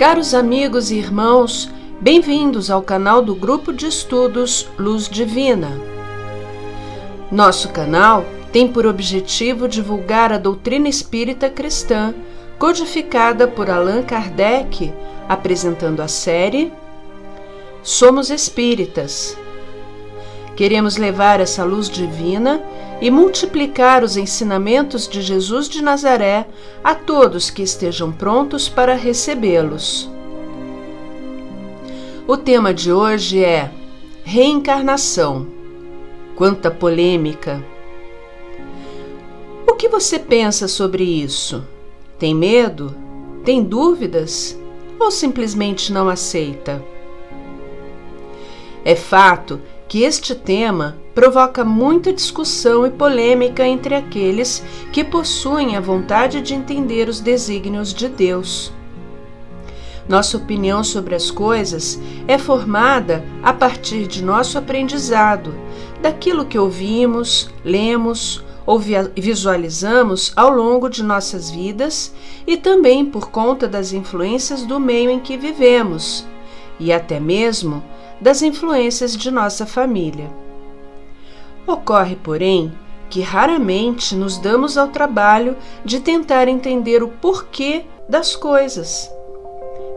Caros amigos e irmãos, bem-vindos ao canal do Grupo de Estudos Luz Divina. Nosso canal tem por objetivo divulgar a doutrina espírita cristã, codificada por Allan Kardec, apresentando a série Somos Espíritas. Queremos levar essa luz divina e multiplicar os ensinamentos de Jesus de Nazaré a todos que estejam prontos para recebê-los. O tema de hoje é reencarnação. Quanta polêmica! O que você pensa sobre isso? Tem medo? Tem dúvidas? Ou simplesmente não aceita? É fato que este tema provoca muita discussão e polêmica entre aqueles que possuem a vontade de entender os desígnios de Deus. Nossa opinião sobre as coisas é formada a partir de nosso aprendizado, daquilo que ouvimos, lemos ou visualizamos ao longo de nossas vidas e também por conta das influências do meio em que vivemos e até mesmo das influências de nossa família. Ocorre, porém, que raramente nos damos ao trabalho de tentar entender o porquê das coisas.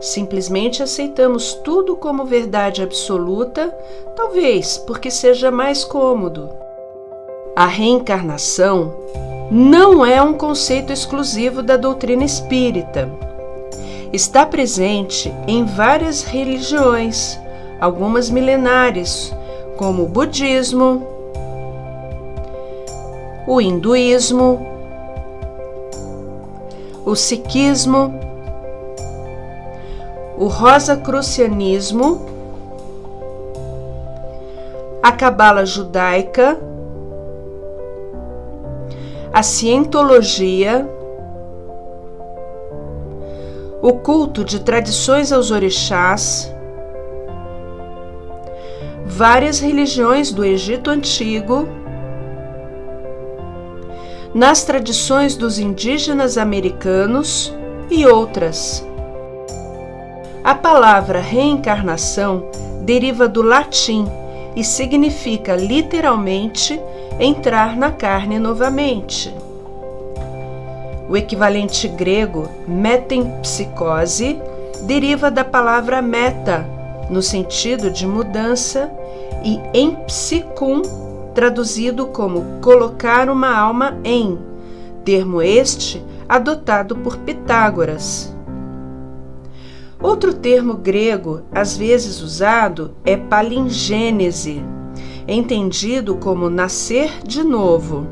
Simplesmente aceitamos tudo como verdade absoluta, talvez porque seja mais cômodo. A reencarnação não é um conceito exclusivo da doutrina espírita. Está presente em várias religiões, algumas milenares, como o budismo, o hinduísmo, o sikhismo, o rosacrucianismo, a cabala judaica, a cientologia, o culto de tradições aos orixás, várias religiões do Egito Antigo, nas tradições dos indígenas americanos e outras. A palavra reencarnação deriva do latim e significa literalmente entrar na carne novamente. O equivalente grego metempsicose deriva da palavra meta, no sentido de mudança, e empsicum, traduzido como colocar uma alma em, termo este adotado por Pitágoras. Outro termo grego, às vezes usado, é palingênese, entendido como nascer de novo.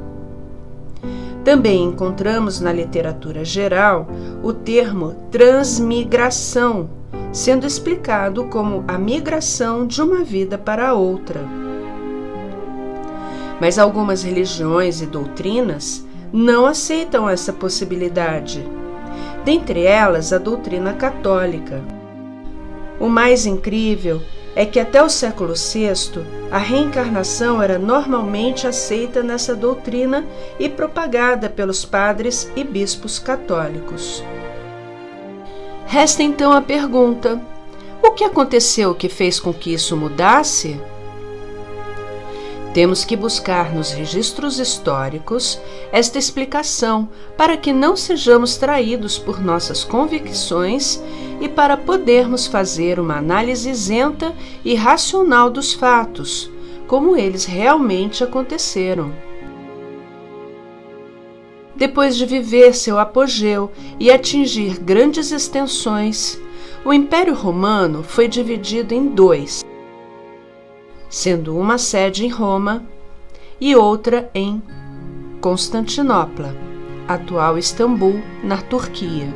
Também encontramos na literatura geral o termo transmigração, sendo explicado como a migração de uma vida para outra. Mas algumas religiões e doutrinas não aceitam essa possibilidade. Dentre elas, a doutrina católica. O mais incrível é que até o século VI, a reencarnação era normalmente aceita nessa doutrina e propagada pelos padres e bispos católicos. Resta então a pergunta: o que aconteceu que fez com que isso mudasse? Temos que buscar nos registros históricos esta explicação para que não sejamos traídos por nossas convicções e para podermos fazer uma análise isenta e racional dos fatos, como eles realmente aconteceram. Depois de viver seu apogeu e atingir grandes extensões, o Império Romano foi dividido em dois, sendo uma sede em Roma e outra em Constantinopla, atual Istambul, na Turquia.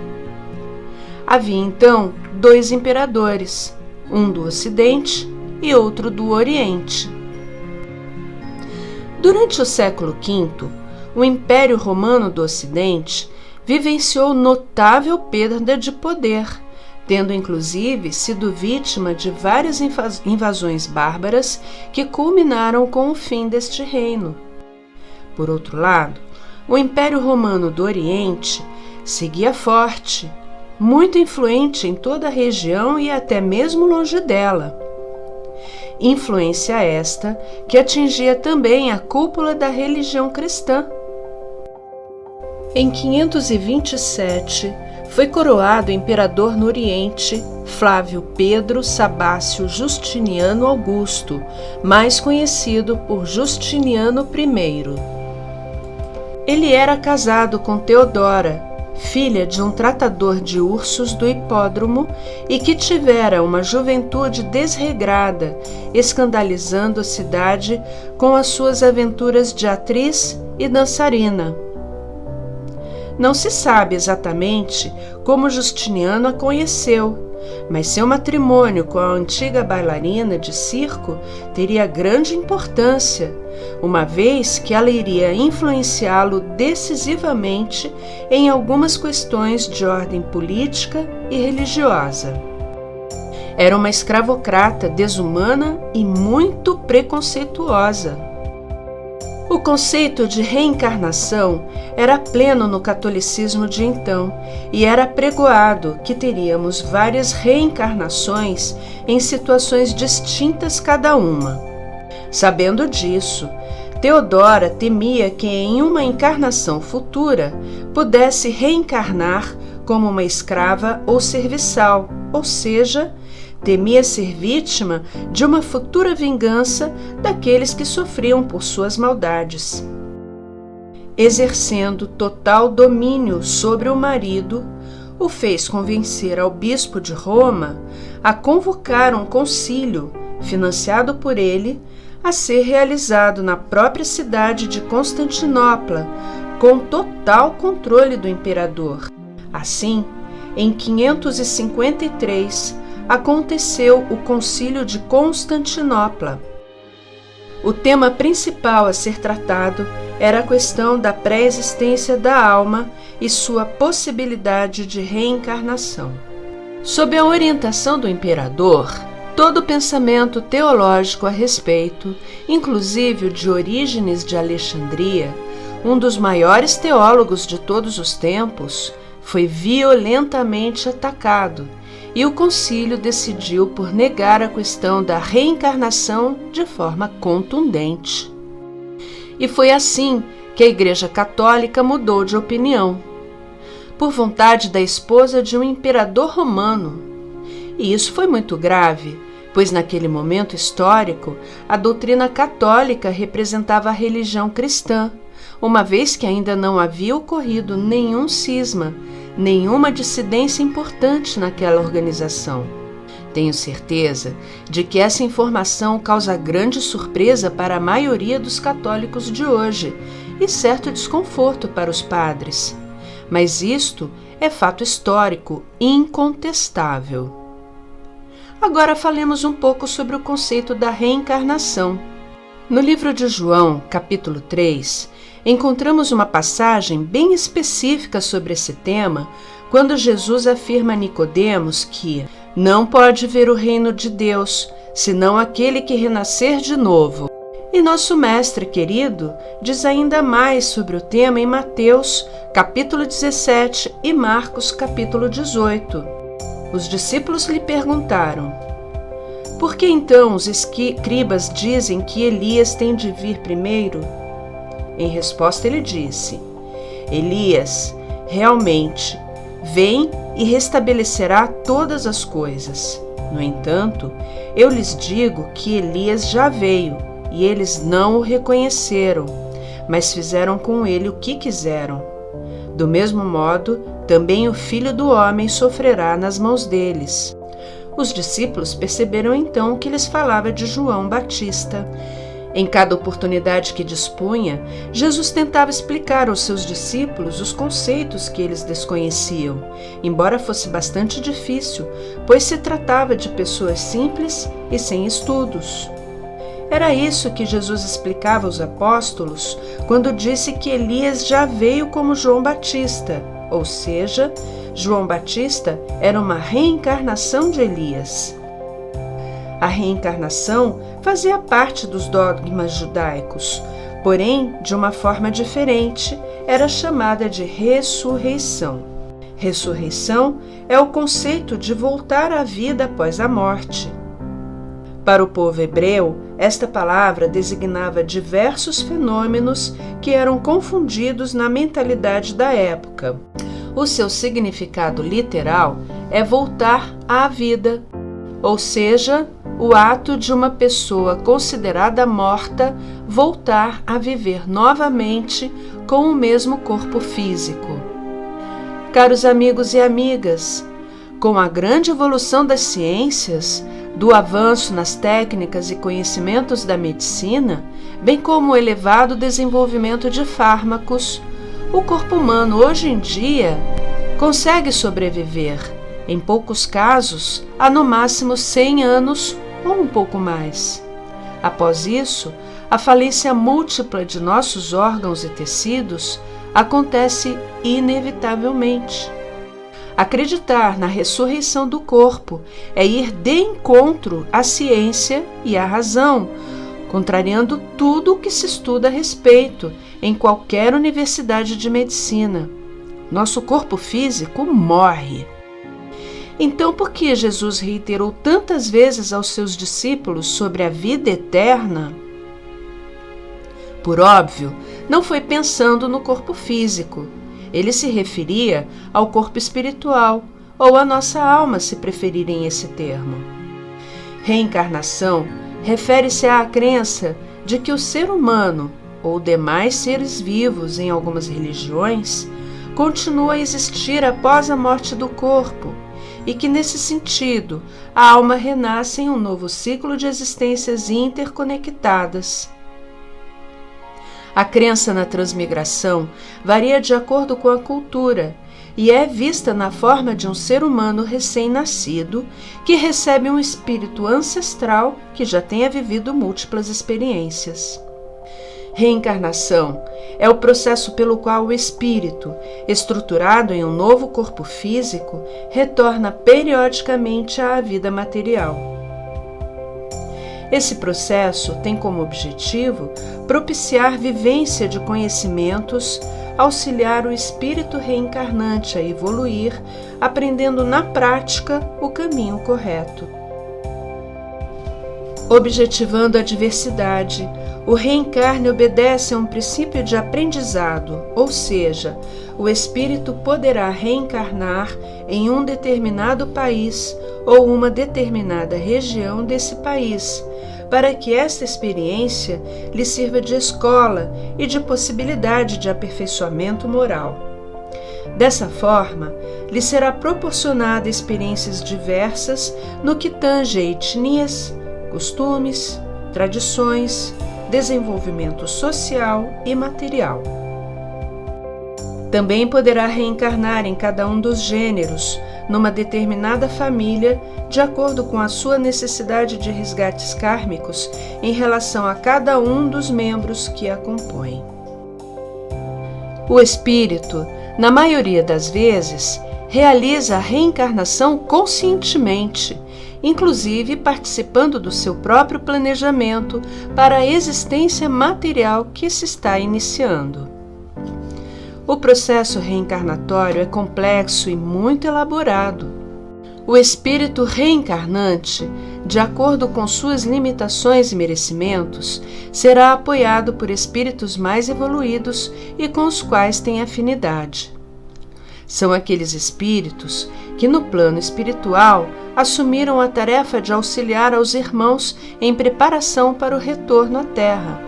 Havia então dois imperadores, um do Ocidente e outro do Oriente. Durante o século V, o Império Romano do Ocidente vivenciou notável perda de poder, tendo inclusive sido vítima de várias invasões bárbaras que culminaram com o fim deste reino. Por outro lado, o Império Romano do Oriente seguia forte, muito influente em toda a região e até mesmo longe dela. Influência esta que atingia também a cúpula da religião cristã. Em 527, foi coroado imperador no Oriente Flávio Pedro Sabácio Justiniano Augusto, mais conhecido por Justiniano I. Ele era casado com Teodora, filha de um tratador de ursos do hipódromo e que tivera uma juventude desregrada, escandalizando a cidade com as suas aventuras de atriz e dançarina. Não se sabe exatamente como Justiniano a conheceu, mas seu matrimônio com a antiga bailarina de circo teria grande importância, uma vez que ela iria influenciá-lo decisivamente em algumas questões de ordem política e religiosa. Era uma escravocrata desumana e muito preconceituosa. O conceito de reencarnação era pleno no catolicismo de então e era pregoado que teríamos várias reencarnações em situações distintas cada uma. Sabendo disso, Teodora temia que em uma encarnação futura pudesse reencarnar como uma escrava ou serviçal, ou seja, temia ser vítima de uma futura vingança daqueles que sofriam por suas maldades. Exercendo total domínio sobre o marido, o fez convencer ao bispo de Roma a convocar um concílio, financiado por ele, a ser realizado na própria cidade de Constantinopla, com total controle do imperador. Assim, em 553, aconteceu o Concílio de Constantinopla. O tema principal a ser tratado era a questão da pré-existência da alma e sua possibilidade de reencarnação. Sob a orientação do imperador, todo o pensamento teológico a respeito, inclusive o de Orígenes de Alexandria, um dos maiores teólogos de todos os tempos, foi violentamente atacado, e o concílio decidiu por negar a questão da reencarnação de forma contundente. E foi assim que a Igreja Católica mudou de opinião, por vontade da esposa de um imperador romano. E isso foi muito grave, pois naquele momento histórico, a doutrina católica representava a religião cristã, uma vez que ainda não havia ocorrido nenhum cisma, nenhuma dissidência importante naquela organização. Tenho certeza de que essa informação causa grande surpresa para a maioria dos católicos de hoje e certo desconforto para os padres. Mas isto é fato histórico incontestável. Agora falemos um pouco sobre o conceito da reencarnação. No livro de João, capítulo 3, encontramos uma passagem bem específica sobre esse tema, quando Jesus afirma a Nicodemos que não pode ver o reino de Deus, senão aquele que renascer de novo. E nosso mestre querido diz ainda mais sobre o tema em Mateus, capítulo 17 e Marcos, capítulo 18. Os discípulos lhe perguntaram: por que então os escribas dizem que Elias tem de vir primeiro? Em resposta ele disse: Elias, realmente, vem e restabelecerá todas as coisas. No entanto, eu lhes digo que Elias já veio, e eles não o reconheceram, mas fizeram com ele o que quiseram. Do mesmo modo, também o Filho do Homem sofrerá nas mãos deles. Os discípulos perceberam então que lhes falava de João Batista. Em cada oportunidade que dispunha, Jesus tentava explicar aos seus discípulos os conceitos que eles desconheciam, embora fosse bastante difícil, pois se tratava de pessoas simples e sem estudos. Era isso que Jesus explicava aos apóstolos quando disse que Elias já veio como João Batista, ou seja, João Batista era uma reencarnação de Elias. A reencarnação fazia parte dos dogmas judaicos, porém, de uma forma diferente, era chamada de ressurreição. Ressurreição é o conceito de voltar à vida após a morte. Para o povo hebreu, esta palavra designava diversos fenômenos que eram confundidos na mentalidade da época. O seu significado literal é voltar à vida, ou seja, o ato de uma pessoa considerada morta voltar a viver novamente com o mesmo corpo físico. Caros amigos e amigas, com a grande evolução das ciências, do avanço nas técnicas e conhecimentos da medicina, bem como o elevado desenvolvimento de fármacos, o corpo humano hoje em dia consegue sobreviver, em poucos casos, a no máximo 100 anos ou um pouco mais. Após isso, a falência múltipla de nossos órgãos e tecidos acontece inevitavelmente. Acreditar na ressurreição do corpo é ir de encontro à ciência e à razão, contrariando tudo o que se estuda a respeito em qualquer universidade de medicina. Nosso corpo físico morre. Então, por que Jesus reiterou tantas vezes aos seus discípulos sobre a vida eterna? Por óbvio, não foi pensando no corpo físico. Ele se referia ao corpo espiritual, ou à nossa alma, se preferirem esse termo. Reencarnação refere-se à crença de que o ser humano, ou demais seres vivos em algumas religiões, continua a existir após a morte do corpo, e que, nesse sentido, a alma renasce em um novo ciclo de existências interconectadas. A crença na transmigração varia de acordo com a cultura e é vista na forma de um ser humano recém-nascido que recebe um espírito ancestral que já tenha vivido múltiplas experiências. Reencarnação é o processo pelo qual o espírito, estruturado em um novo corpo físico, retorna periodicamente à vida material. Esse processo tem como objetivo propiciar vivência de conhecimentos, auxiliar o espírito reencarnante a evoluir, aprendendo na prática o caminho correto. Objetivando a diversidade, o reencarne obedece a um princípio de aprendizado, ou seja, o espírito poderá reencarnar em um determinado país ou uma determinada região desse país, para que esta experiência lhe sirva de escola e de possibilidade de aperfeiçoamento moral. Dessa forma, lhe será proporcionada experiências diversas no que tange a etnias, costumes, tradições, desenvolvimento social e material. Também poderá reencarnar em cada um dos gêneros, numa determinada família, de acordo com a sua necessidade de resgates kármicos em relação a cada um dos membros que a compõem. O espírito, na maioria das vezes, realiza a reencarnação conscientemente, inclusive participando do seu próprio planejamento para a existência material que se está iniciando. O processo reencarnatório é complexo e muito elaborado. O espírito reencarnante, de acordo com suas limitações e merecimentos, será apoiado por espíritos mais evoluídos e com os quais tem afinidade. São aqueles espíritos que, no plano espiritual, assumiram a tarefa de auxiliar aos irmãos em preparação para o retorno à Terra.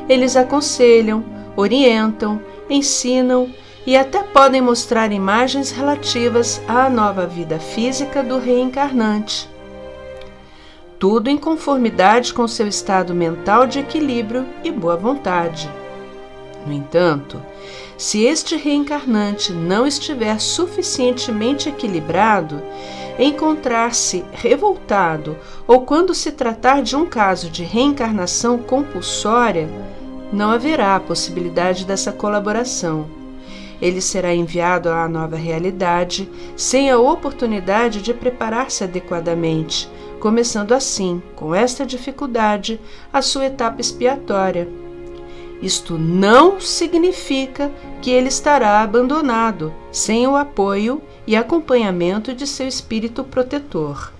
Eles aconselham, orientam, ensinam e até podem mostrar imagens relativas à nova vida física do reencarnante. Tudo em conformidade com seu estado mental de equilíbrio e boa vontade. No entanto, se este reencarnante não estiver suficientemente equilibrado, encontrar-se revoltado ou quando se tratar de um caso de reencarnação compulsória, não haverá a possibilidade dessa colaboração. Ele será enviado à nova realidade sem a oportunidade de preparar-se adequadamente, começando assim, com esta dificuldade, a sua etapa expiatória. isto não significa que ele estará abandonado, sem o apoio e acompanhamento de seu espírito protetor.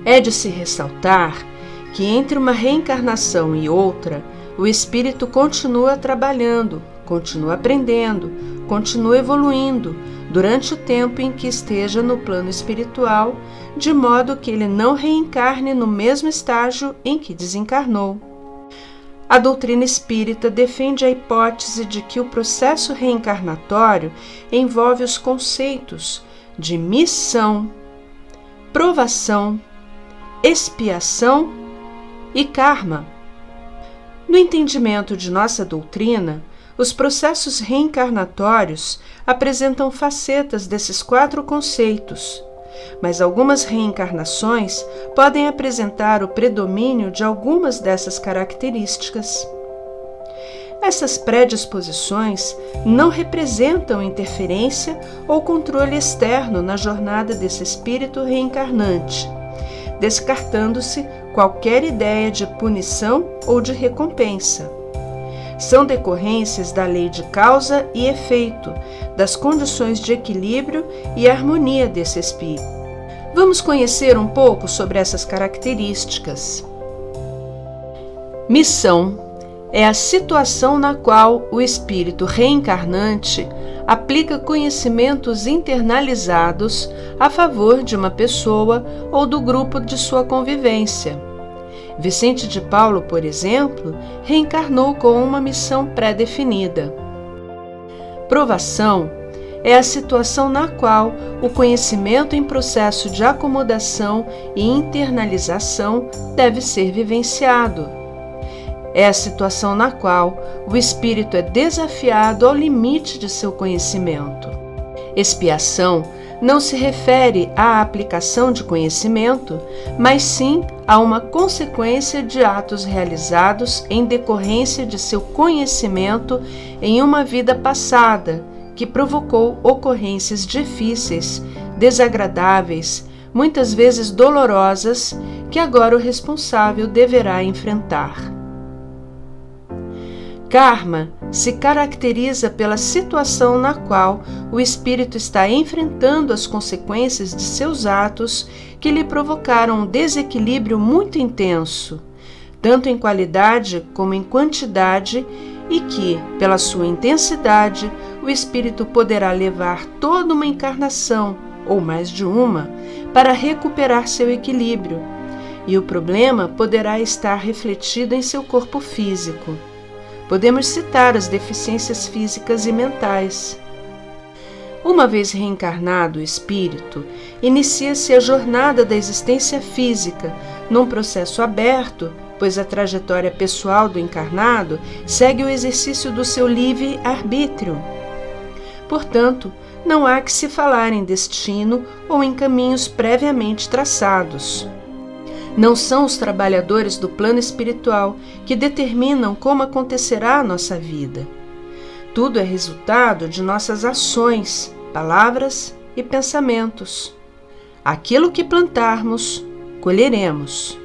É de se ressaltar que entre uma reencarnação e outra, o espírito continua trabalhando, continua aprendendo, continua evoluindo durante o tempo em que esteja no plano espiritual, de modo que ele não reencarne no mesmo estágio em que desencarnou. A doutrina espírita defende a hipótese de que o processo reencarnatório envolve os conceitos de missão, provação, expiação e karma. No entendimento de nossa doutrina, os processos reencarnatórios apresentam facetas desses 4 conceitos, mas algumas reencarnações podem apresentar o predomínio de algumas dessas características. Essas predisposições não representam interferência ou controle externo na jornada desse espírito reencarnante, descartando-se qualquer ideia de punição ou de recompensa. São decorrências da lei de causa e efeito, das condições de equilíbrio e harmonia desse espírito. Vamos conhecer um pouco sobre essas características. Missão é a situação na qual o espírito reencarnante aplica conhecimentos internalizados a favor de uma pessoa ou do grupo de sua convivência. Vicente de Paulo, por exemplo, reencarnou com uma missão pré-definida. Provação é a situação na qual o conhecimento em processo de acomodação e internalização deve ser vivenciado. É a situação na qual o espírito é desafiado ao limite de seu conhecimento. Expiação não se refere à aplicação de conhecimento, mas sim a uma consequência de atos realizados em decorrência de seu conhecimento em uma vida passada, que provocou ocorrências difíceis, desagradáveis, muitas vezes dolorosas, que agora o responsável deverá enfrentar. Karma se caracteriza pela situação na qual o espírito está enfrentando as consequências de seus atos que lhe provocaram um desequilíbrio muito intenso, tanto em qualidade como em quantidade, e que, pela sua intensidade, o espírito poderá levar toda uma encarnação, ou mais de uma, para recuperar seu equilíbrio, e o problema poderá estar refletido em seu corpo físico. Podemos citar as deficiências físicas e mentais. Uma vez reencarnado o espírito, inicia-se a jornada da existência física, num processo aberto, pois a trajetória pessoal do encarnado segue o exercício do seu livre-arbítrio. Portanto, não há que se falar em destino ou em caminhos previamente traçados. Não são os trabalhadores do plano espiritual que determinam como acontecerá a nossa vida. Tudo é resultado de nossas ações, palavras e pensamentos. Aquilo que plantarmos, colheremos.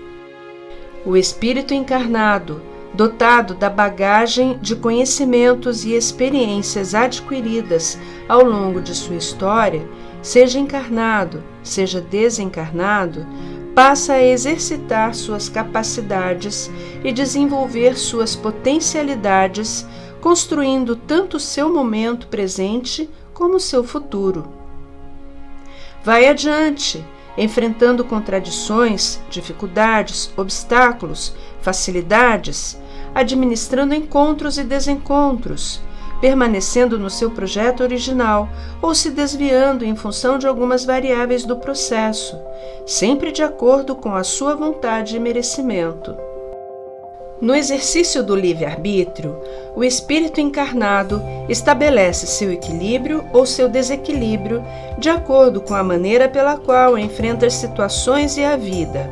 O espírito encarnado, dotado da bagagem de conhecimentos e experiências adquiridas ao longo de sua história, seja encarnado, seja desencarnado, passa a exercitar suas capacidades e desenvolver suas potencialidades, construindo tanto o seu momento presente como o seu futuro. Vai adiante, enfrentando contradições, dificuldades, obstáculos, facilidades, administrando encontros e desencontros, permanecendo no seu projeto original ou se desviando em função de algumas variáveis do processo, sempre de acordo com a sua vontade e merecimento. No exercício do livre-arbítrio, o espírito encarnado estabelece seu equilíbrio ou seu desequilíbrio de acordo com a maneira pela qual enfrenta as situações e a vida.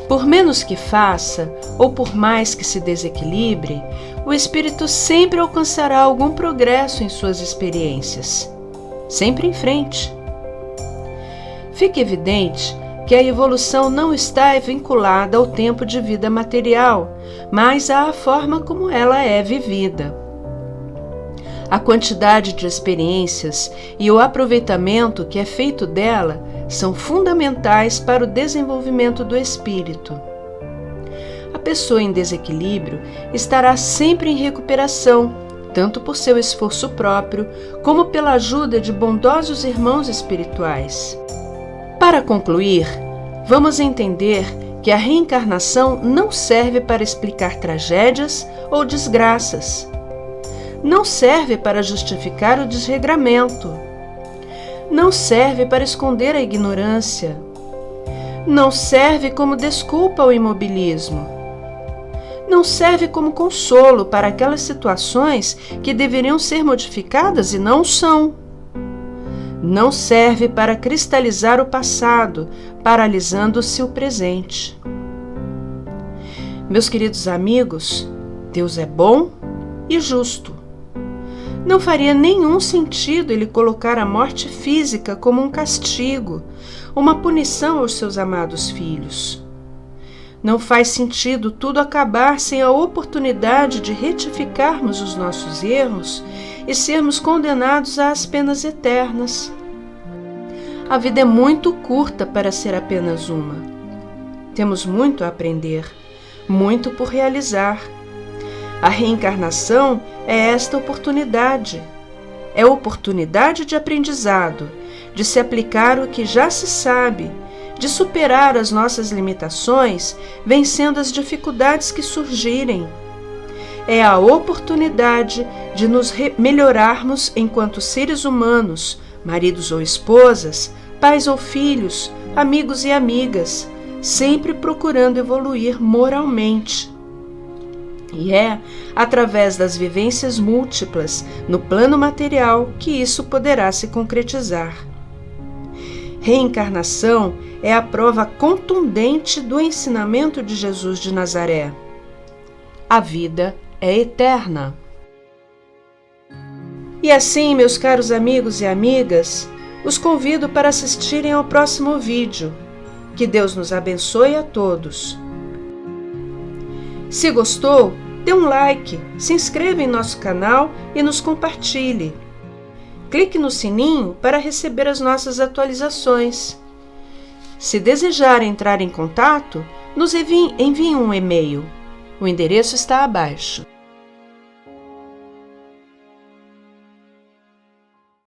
Por menos que faça, ou por mais que se desequilibre, o espírito sempre alcançará algum progresso em suas experiências. Sempre em frente. Fica evidente que a evolução não está vinculada ao tempo de vida material, mas à forma como ela é vivida. A quantidade de experiências e o aproveitamento que é feito dela são fundamentais para o desenvolvimento do espírito. A pessoa em desequilíbrio estará sempre em recuperação, tanto por seu esforço próprio, como pela ajuda de bondosos irmãos espirituais. Para concluir, vamos entender que a reencarnação não serve para explicar tragédias ou desgraças. Não serve para justificar o desregramento. Não serve para esconder a ignorância. Não serve como desculpa ao imobilismo. Não serve como consolo para aquelas situações que deveriam ser modificadas e não são. Não serve para cristalizar o passado, paralisando-se o presente. Meus queridos amigos, Deus é bom e justo. Não faria nenhum sentido ele colocar a morte física como um castigo, uma punição aos seus amados filhos. Não faz sentido tudo acabar sem a oportunidade de retificarmos os nossos erros e sermos condenados às penas eternas. A vida é muito curta para ser apenas uma. Temos muito a aprender, muito por realizar. A reencarnação é esta oportunidade. É oportunidade de aprendizado, de se aplicar o que já se sabe, de superar as nossas limitações, vencendo as dificuldades que surgirem. É a oportunidade de nos melhorarmos enquanto seres humanos, maridos ou esposas, pais ou filhos, amigos e amigas, sempre procurando evoluir moralmente. E é através das vivências múltiplas no plano material que isso poderá se concretizar. Reencarnação é a prova contundente do ensinamento de Jesus de Nazaré. A vida é eterna. E assim, meus caros amigos e amigas, os convido para assistirem ao próximo vídeo. Que Deus nos abençoe a todos. Se gostou, dê um like, se inscreva em nosso canal e nos compartilhe. Clique no sininho para receber as nossas atualizações. Se desejar entrar em contato, nos envie um e-mail. O endereço está abaixo.